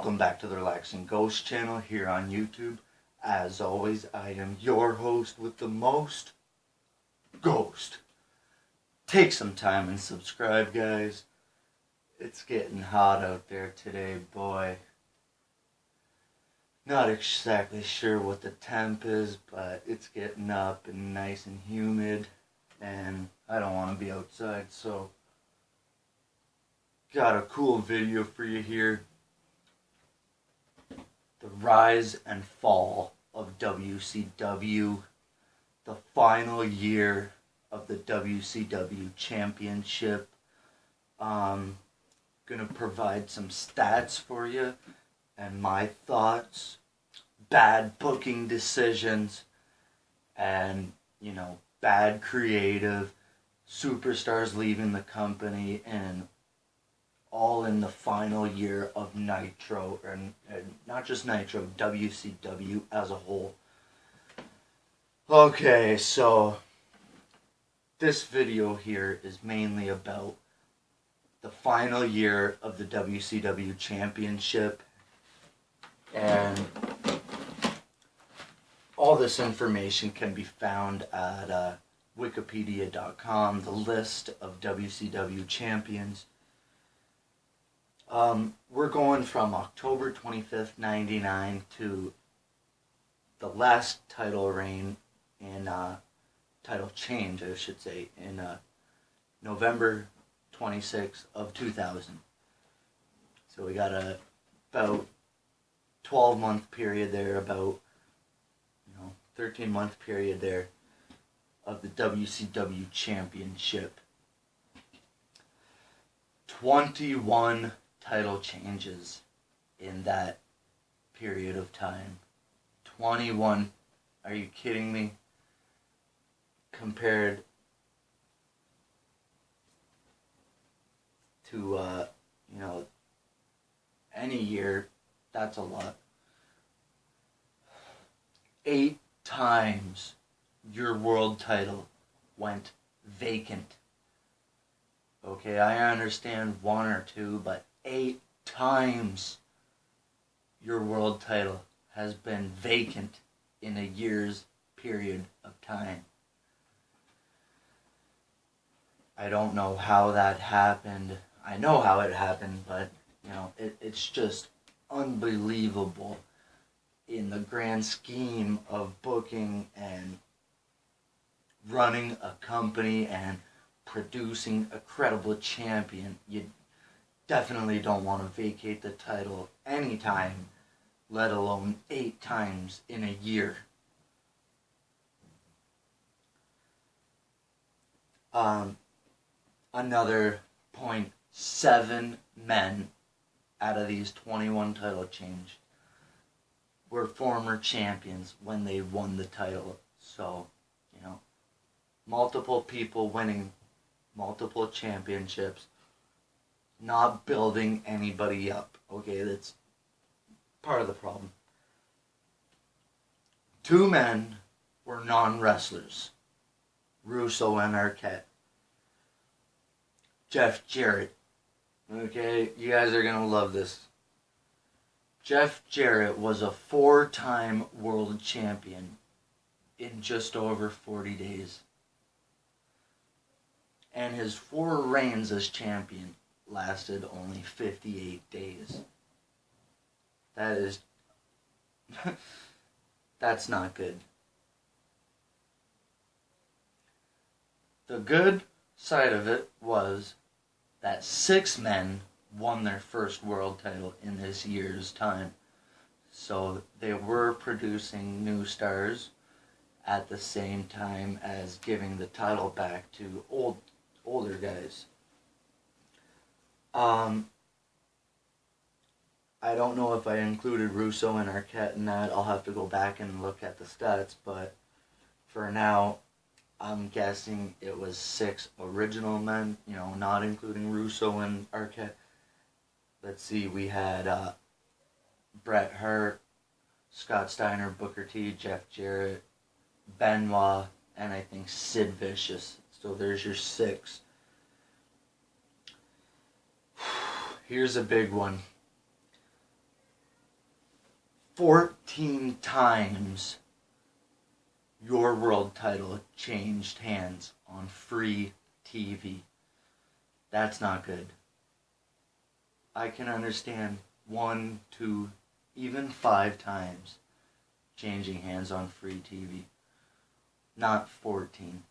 Welcome back to the Relaxing Ghost channel here on YouTube. As always, I am your host with the most, Ghost. Take some time and subscribe, guys. It's getting hot out there today, boy. Not exactly sure what the temp is, but it's getting up and nice and humid, and I don't want to be outside, so got a cool video for you here. The rise and fall of WCW, the final year of the WCW Championship. Gonna provide some stats for you and my thoughts, bad booking decisions, and bad creative, superstars leaving the company, and all in the final year of Nitro, and not just Nitro, WCW as a whole. Okay, so this video here is mainly about the final year of the WCW Championship, and all this information can be found at wikipedia.com, the list of WCW champions. We're going from October 25th, 99 to the last title reign in, title change, I should say, in November 26th of 2000. So we got a about 12-month period there, about 13-month period there of the WCW Championship. 21 title changes in that period of time. 21. Are you kidding me? Compared to any year, that's a lot. 8 times your world title went vacant. Okay, I understand 1 or 2, but 8 times your world title has been vacant in a year's period of time. I don't know how that happened. I know how it happened, but it's just unbelievable in the grand scheme of booking and running a company and producing a credible champion. You definitely don't want to vacate the title anytime, let alone 8 times in a year. Another point, 7 men out of these 21 title change were former champions when they won the title. So, multiple people winning multiple championships, not building anybody up. Okay, that's part of the problem. 2 men were non-wrestlers, Russo and Arquette. Jeff Jarrett. Okay, you guys are gonna love this. Jeff Jarrett was a 4-time world champion in just over 40 days. And his 4 reigns as champion lasted only 58 days. That is... that's not good. The good side of it was that 6 men won their first world title in this year's time. So they were producing new stars at the same time as giving the title back to older guys. I don't know if I included Russo and Arquette in that. I'll have to go back and look at the stats, but for now, I'm guessing it was 6 original men, not including Russo and Arquette. Let's see, we had Bret Hart, Scott Steiner, Booker T, Jeff Jarrett, Benoit, and I think Sid Vicious. So there's your 6. Here's a big one. 14 times your world title changed hands on free TV. That's not good. I can understand 1, 2, even 5 times changing hands on free TV. Not 14.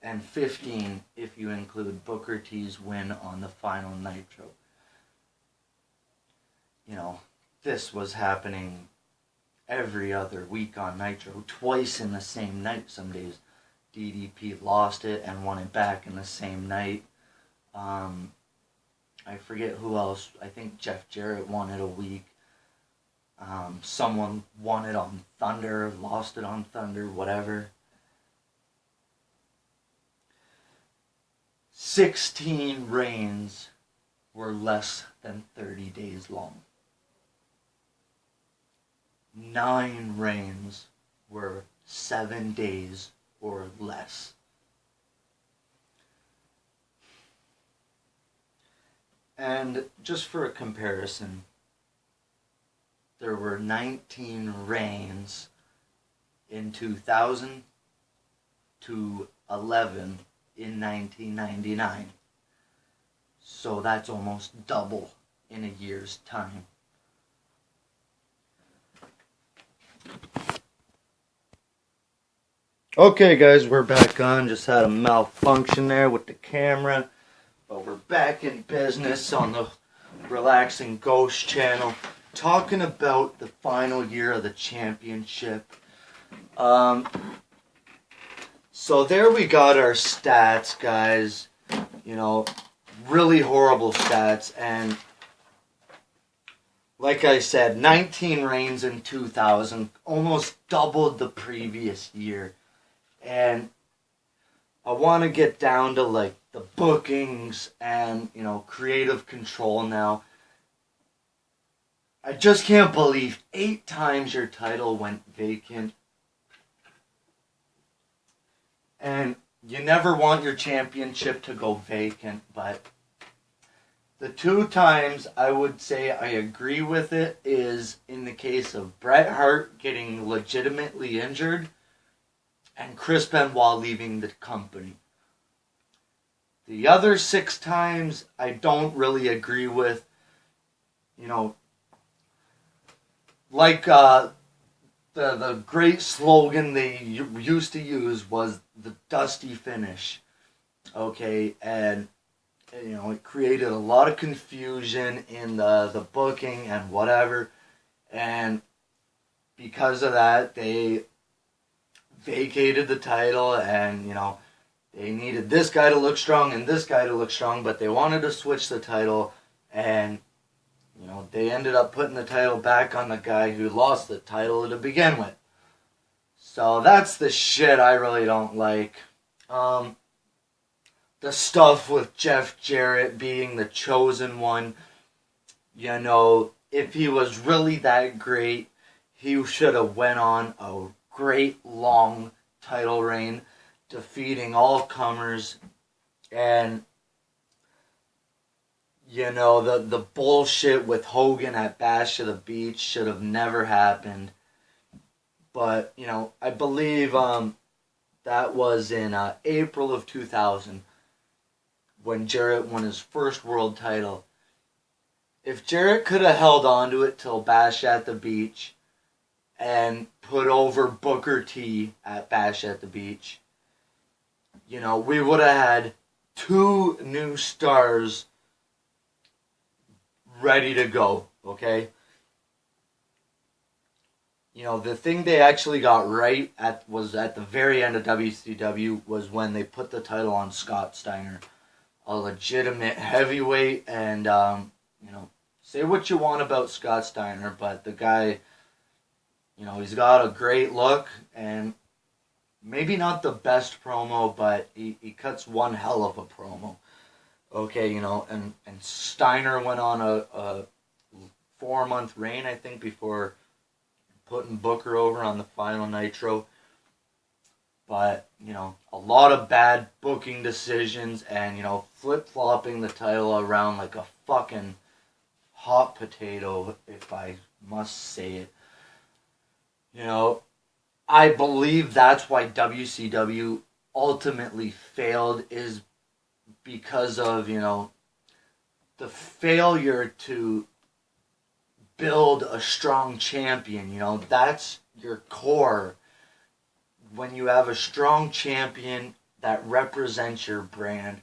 And 15 if you include Booker T's win on the final Nitro. You know, this was happening every other week on Nitro, twice in the same night some days. DDP lost it and won it back in the same night. I forget who else. I think Jeff Jarrett won it a week. Someone won it on Thunder, lost it on Thunder, whatever. 16 reigns were less than 30 days long. 9 reigns were 7 days or less. And just for a comparison, there were 19 reigns in 2000 to 11 in 1999. So that's almost double in a year's time. Okay guys, we're back on. Just had a malfunction there with the camera. But we're back in business on the Relaxing Ghost channel. Talking about the final year of the championship. So there we got our stats, guys. You know, really horrible stats. And like I said, 19 reigns in 2000. Almost doubled the previous year. And I want to get down to like the bookings and, you know, creative control now. I just can't believe 8 times your title went vacant. And you never want your championship to go vacant, but the 2 times I would say I agree with it is in the case of Bret Hart getting legitimately injured and Chris Benoit leaving the company. The other 6 times I don't really agree with. You know, like the great slogan they used to use was the dusty finish. Okay, and you know, it created a lot of confusion in the booking and whatever. And because of that, they vacated the title, and you know, they needed this guy to look strong and this guy to look strong, but they wanted to switch the title, and you know, they ended up putting the title back on the guy who lost the title to begin with. So that's the shit I really don't like. The stuff with Jeff Jarrett being the chosen one, you know, if he was really that great, he should have went on a great long title reign, defeating all comers. And you know, the bullshit with Hogan at Bash at the Beach should have never happened. But you know, I believe that was in April of 2000 when Jarrett won his first world title. If Jarrett could have held on to it till Bash at the Beach and put over Booker T at Bash at the Beach, you know, we would have had 2 new stars ready to go, okay? You know, the thing they actually got right was at the very end of WCW was when they put the title on Scott Steiner, a legitimate heavyweight. And, you know, say what you want about Scott Steiner, but the guy, you know, he's got a great look, and maybe not the best promo, but he cuts one hell of a promo. Okay, you know, and Steiner went on a 4-month reign, I think, before putting Booker over on the final Nitro. But, you know, a lot of bad booking decisions and, you know, flip-flopping the title around like a fucking hot potato, if I must say it. You know, I believe that's why WCW ultimately failed, is because of, you know, the failure to build a strong champion. You know, that's your core. When you have a strong champion that represents your brand,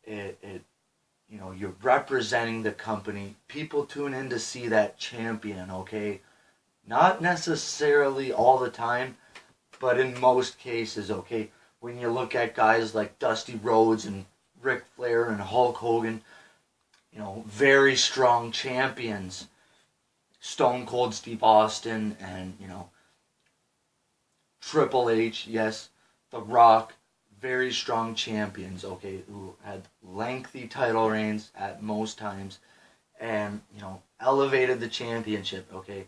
it you know, you're representing the company. People tune in to see that champion, okay? Not necessarily all the time, but in most cases, okay? When you look at guys like Dusty Rhodes and Ric Flair and Hulk Hogan, you know, very strong champions. Stone Cold Steve Austin and, you know, Triple H, yes, The Rock, very strong champions, okay, who had lengthy title reigns at most times and, you know, elevated the championship, okay.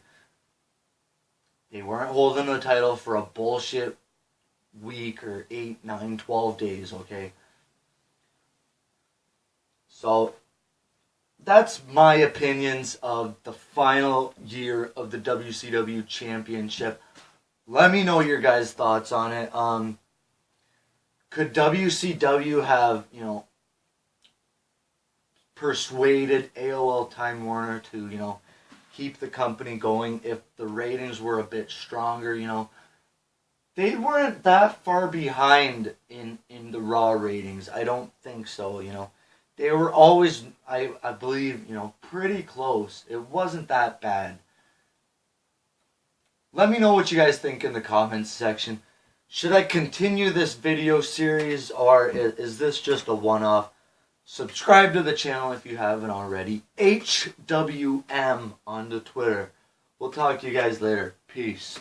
They weren't holding the title for a bullshit week or 8, 9, 12 days, okay. So that's my opinions of the final year of the WCW Championship. Let me know your guys' thoughts on it. Could WCW have, you know, persuaded AOL Time Warner to, you know, keep the company going if the ratings were a bit stronger? You know, they weren't that far behind in the Raw ratings. I don't think so, you know. They were always, I believe, you know, pretty close. It wasn't that bad. Let me know what you guys think in the comments section. Should I continue this video series, or is this just a one-off? Subscribe to the channel if you haven't already. HWM on the Twitter. We'll talk to you guys later. Peace.